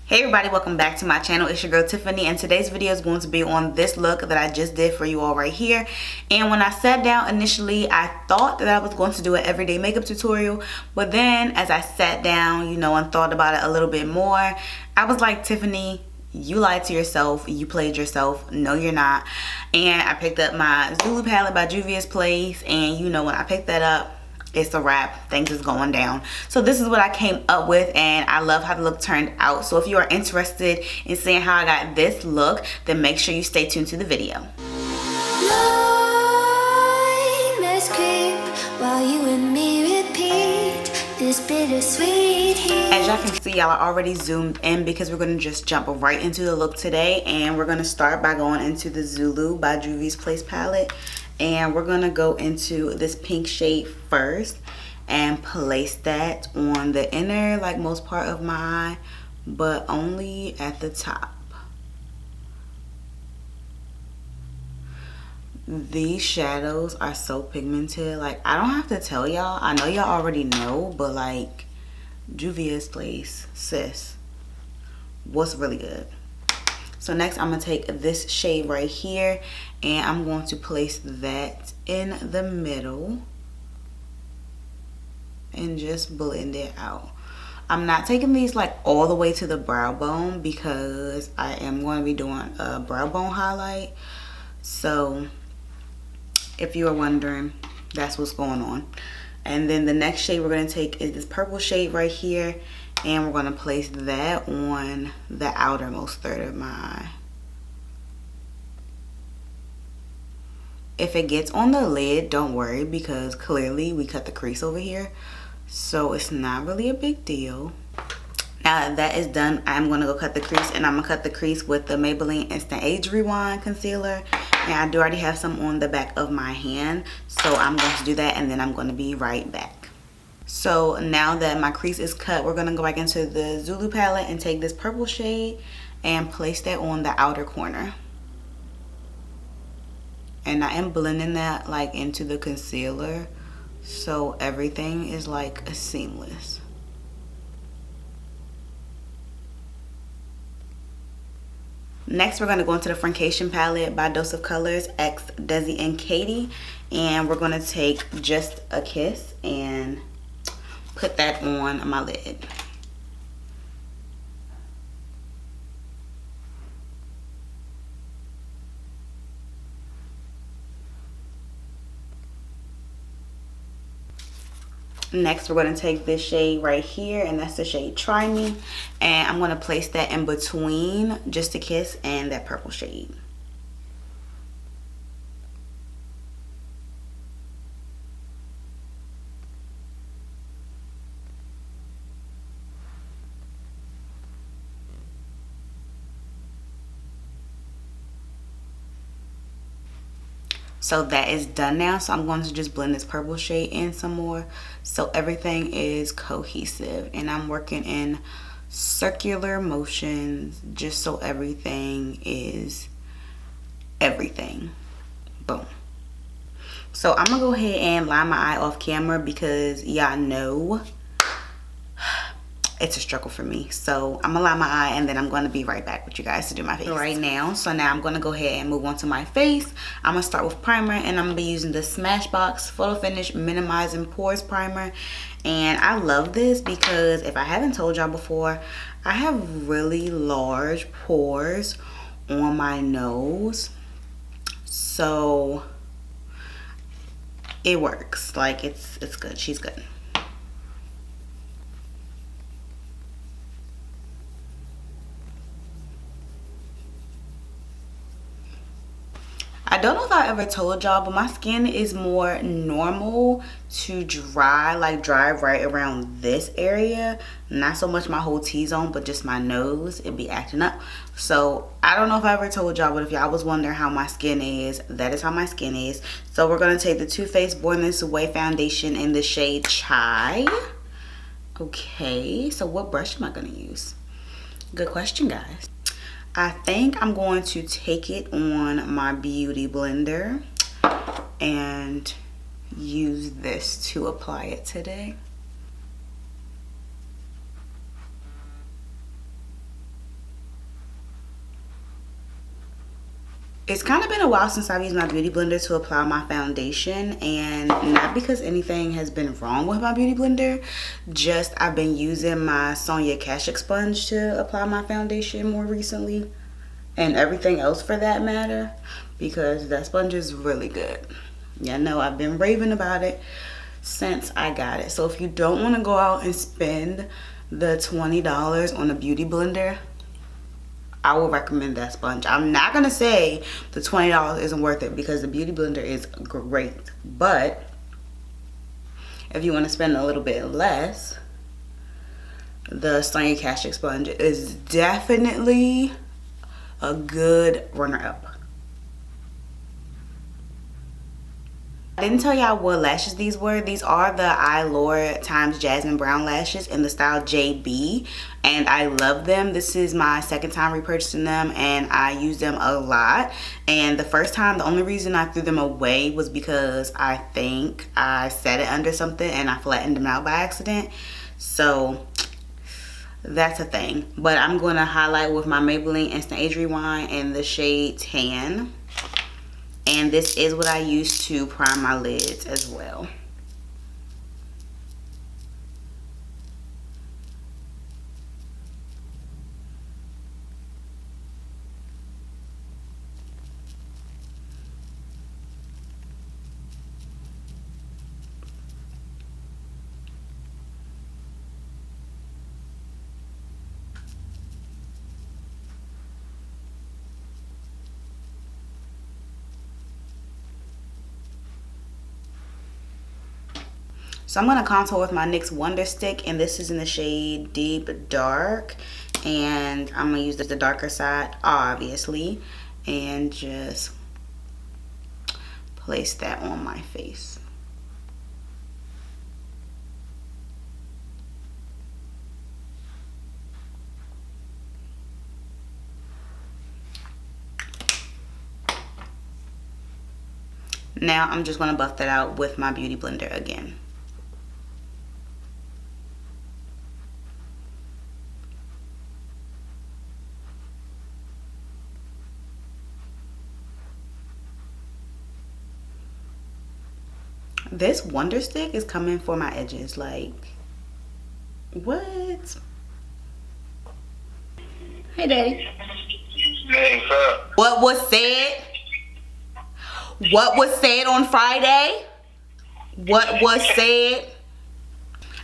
Hey everybody, welcome back to my channel. It's your girl Tiffany, and today's video is going to be on this look that I just did for you all right here. And when I sat down initially, I thought that I was going to do an everyday makeup tutorial, but then as I sat down, and thought about it a little bit more, I was like, Tiffany, you lied to yourself, you played yourself. No, you're not. And I picked up my Zulu palette by Juvias place, and when I picked that up, it's a wrap. Things is going down. So this is what I came up with, and I love how the look turned out. So if you are interested in seeing how I got this look, then make sure you stay tuned to the video. Let's creep while you and me repeat this bittersweet heat. As y'all can see, y'all are already zoomed in because we're going to just jump right into the look today, and we're going to start by going into the Zulu by Juvia's Place palette. And we're gonna go into this pink shade first and place that on the inner, like most part of my eye, but only at the top. These shadows are so pigmented. Like, I don't have to tell y'all. I know y'all already know, but like, Juvia's Place, sis, what's really good? So next I'm going to take this shade right here, and I'm going to place that in the middle and just blend it out. I'm not taking these like all the way to the brow bone because I am going to be doing a brow bone highlight. So if you are wondering, that's what's going on. And then the next shade we're going to take is this purple shade right here, and we're going to place that on the outermost third of my eye. If it gets on the lid, don't worry, because clearly we cut the crease over here, so it's not really a big deal. Now that that is done, I'm going to go cut the crease, and I'm going to cut the crease with the Maybelline Instant Age Rewind Concealer. And I do already have some on the back of my hand, so I'm going to do that, and then I'm going to be right back. So now that my crease is cut, we're going to go back into the Zulu palette and take this purple shade and place that on the outer corner. And I am blending that like into the concealer, so everything is like seamless. Next, we're going to go into the Frication palette by Dose of Colors X Desi and Katie, and we're going to take Just a Kiss and put that on my lid. Next, we're going to take this shade right here, and that's the shade Try Me, and I'm going to place that in between Just a Kiss and that purple shade. So that is done now, so I'm going to just blend this purple shade in some more so everything is cohesive, and I'm working in circular motions just so everything is everything. Boom. So I'm gonna go ahead and line my eye off camera because y'all know it's a struggle for me. So I'm gonna line my eye, and then I'm gonna be right back with you guys to do my face right now. So now I'm gonna go ahead and move on to my face. I'm gonna start with primer, and I'm gonna be using the Smashbox Photofinish Minimizing Pores Primer. And I love this because if I haven't told y'all before, I have really large pores on my nose. So it works. Like, it's good. She's good. I don't know if I ever told y'all, but my skin is more normal to dry, like dry right around this area. Not so much my whole T-zone, but just my nose. It'd be acting up. So I don't know if I ever told y'all, but if y'all was wondering how my skin is, that is how my skin is. So we're going to take the Too Faced Born This Way foundation in the shade Chai. Okay, so what brush am I going to use? Good question, guys. I think I'm going to take it on my beauty blender and use this to apply it today. It's kind of been a while since I've used my beauty blender to apply my foundation, and not because anything has been wrong with my beauty blender, just I've been using my Sonia Kashuk sponge to apply my foundation more recently, and everything else for that matter, because that sponge is really good. Yeah, no, I've been raving about it since I got it. So if you don't want to go out and spend the $20 on a beauty blender, I will recommend that sponge. I'm not gonna say the $20 isn't worth it, because the beauty blender is great, but if you want to spend a little bit less, the Sonia Kashuk sponge is definitely a good runner-up. I didn't tell y'all what lashes these were. These are the Allure times Jasmine Brown lashes in the style JB, and I love them. This is my second time repurchasing them, and I use them a lot. And the first time, the only reason I threw them away was because I think I set it under something and I flattened them out by accident. So that's a thing. But I'm going to highlight with my Maybelline Instant Age Rewind in the shade Tan. And this is what I use to prime my lids as well. So I'm going to contour with my NYX Wonder Stick, and this is in the shade Deep Dark, and I'm going to use the darker side obviously, and just place that on my face. Now I'm just going to buff that out with my beauty blender again. This Wonder Stick is coming for my edges. Like, what? Hey, Daddy. Hey, what's What was said? What was said on Friday? What was said?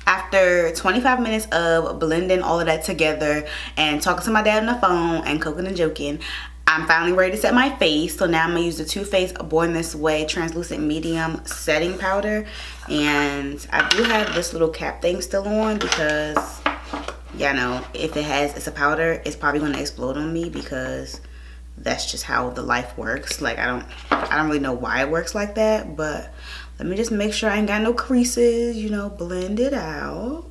After 25 minutes of blending all of that together and talking to my dad on the phone and cooking and joking, I'm finally ready to set my face. So now I'm going to use the Too Faced Born This Way Translucent Medium Setting Powder. And I do have this little cap thing still on because, yeah, know, if it's a powder, it's probably going to explode on me, because that's just how the life works. Like, I don't really know why it works like that, but let me just make sure I ain't got no creases, you know, blend it out.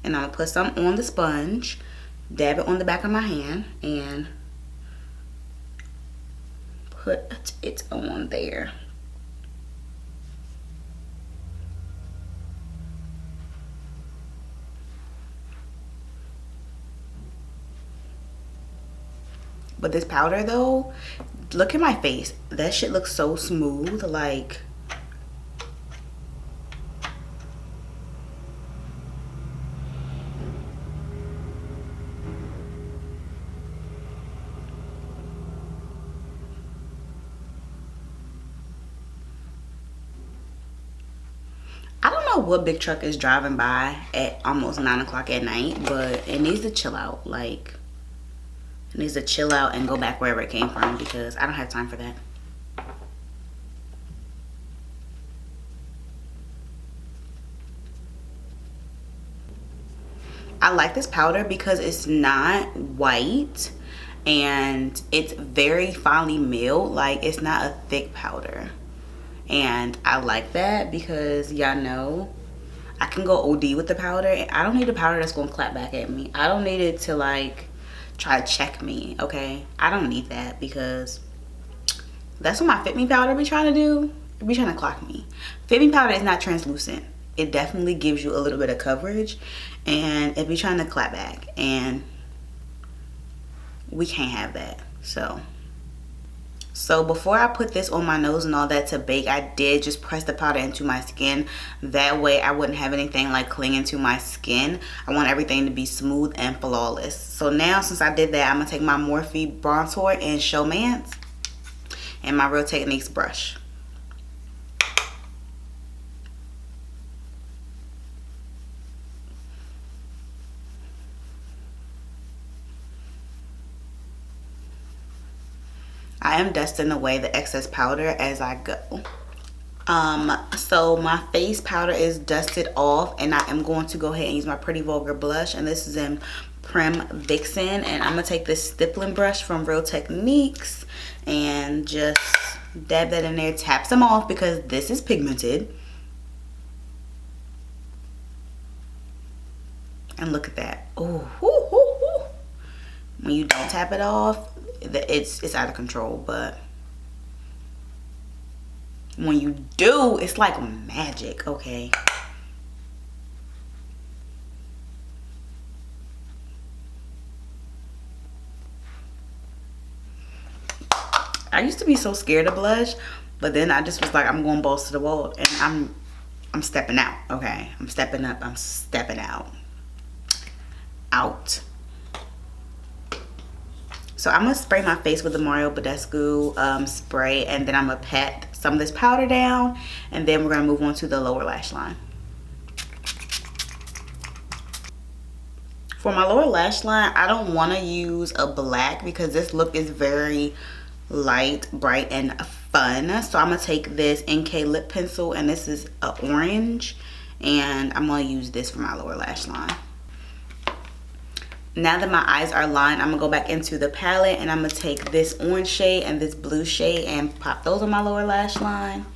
And I'm gonna put some on the sponge, dab it on the back of my hand, and put it on there. But this powder though, look at my face. That shit looks so smooth. Like, I don't know what big truck is driving by at almost 9 o'clock at night, but it needs to chill out. Like, it needs to chill out and go back wherever it came from, because I don't have time for that. I like this powder because it's not white and it's very finely milled. Like, it's not a thick powder. And I like that because, y'all know, I can go OD with the powder. And I don't need a powder that's going to clap back at me. I don't need it to, like, try to check me, okay? I don't need that, because that's what my Fit Me powder be trying to do. It be trying to clock me. Fit Me powder is not translucent. It definitely gives you a little bit of coverage, and it be trying to clap back. And we can't have that. So before I put this on my nose and all that to bake, I did just press the powder into my skin. That way I wouldn't have anything like clinging to my skin. I want everything to be smooth and flawless. So now, since I did that, I'm gonna take my Morphe brontour in Showmance and my Real Techniques brush. I am dusting away the excess powder as I go. So my face powder is dusted off, and I am going to go ahead and use my Pretty Vulgar blush, and this is in Prim Vixen. And I'm gonna take this stippling brush from Real Techniques and just dab that in there, tap some off because this is pigmented. And look at that. Oh, when you don't tap it off, it's out of control, but when you do, it's like magic. Okay, I used to be so scared of blush, but then I just was like, I'm going balls to the wall, and I'm stepping out. Okay, I'm stepping up, I'm stepping out. So I'm gonna spray my face with the Mario Badescu spray, and then I'm gonna pat some of this powder down, and then we're gonna move on to the lower lash line. For my lower lash line, I don't want to use a black because this look is very light, bright, and fun. So I'm gonna take this NK lip pencil, and this is an orange, and I'm gonna use this for my lower lash line. Now that my eyes are lined, I'm gonna go back into the palette, and I'm gonna take this orange shade and this blue shade and pop those on my lower lash line.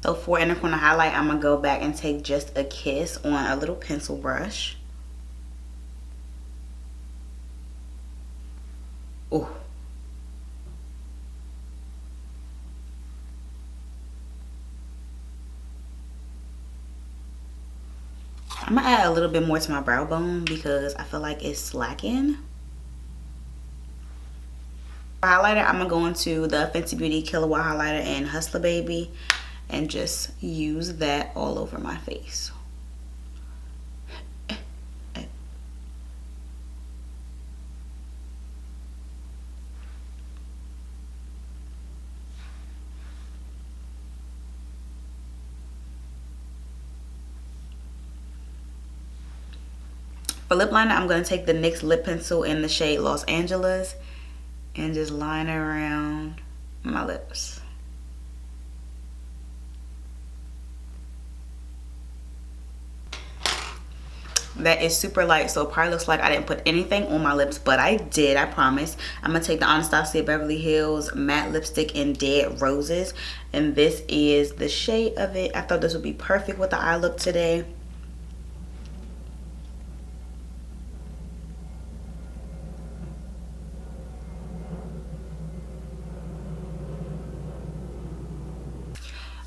So for inner corner highlight, I'm gonna go back and take Just a Kiss on a little pencil brush. Ooh. I'm gonna add a little bit more to my brow bone because I feel like it's slacking. For highlighter, I'm gonna go into the Fenty Beauty Kilowatt highlighter in Hustla Baby and just use that all over my face. For lip liner, I'm going to take the NYX lip pencil in the shade Los Angeles and just line it around my lips. That is super light, so it probably looks like I didn't put anything on my lips, but I did, I promise. I'm going to take the Anastasia Beverly Hills matte lipstick in Dead Roses, and this is the shade of it. I thought this would be perfect with the eye look today.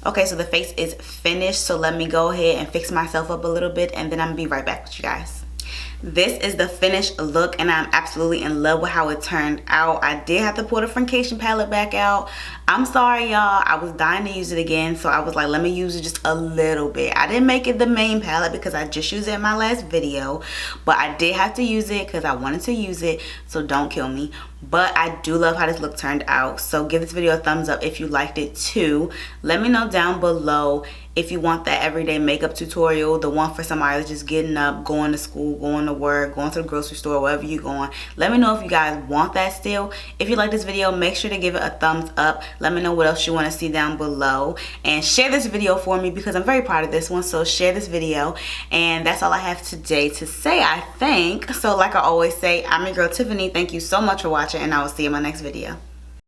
Okay, so the face is finished, so let me go ahead and fix myself up a little bit, and then I'm gonna be right back with you guys. This is the finished look, and I'm absolutely in love with how it turned out. I did have to pull the Frication palette back out. I'm sorry, y'all. I was dying to use it again, so I was like, let me use it just a little bit. I didn't make it the main palette because I just used it in my last video, but I did have to use it because I wanted to use it, so don't kill me. But I do love how this look turned out, so give this video a thumbs up if you liked it too. Let me know down below if you want that everyday makeup tutorial, the one for somebody that's just getting up, going to school, going to work, going to the grocery store, wherever you're going. Let me know if you guys want that still. If you like this video, make sure to give it a thumbs up. Let me know what else you want to see down below, and share this video for me because I'm very proud of this one. So share this video, and that's all I have today to say, I think. So like I always say, I'm your girl Tiffany. Thank you so much for watching, and I will see you in my next video.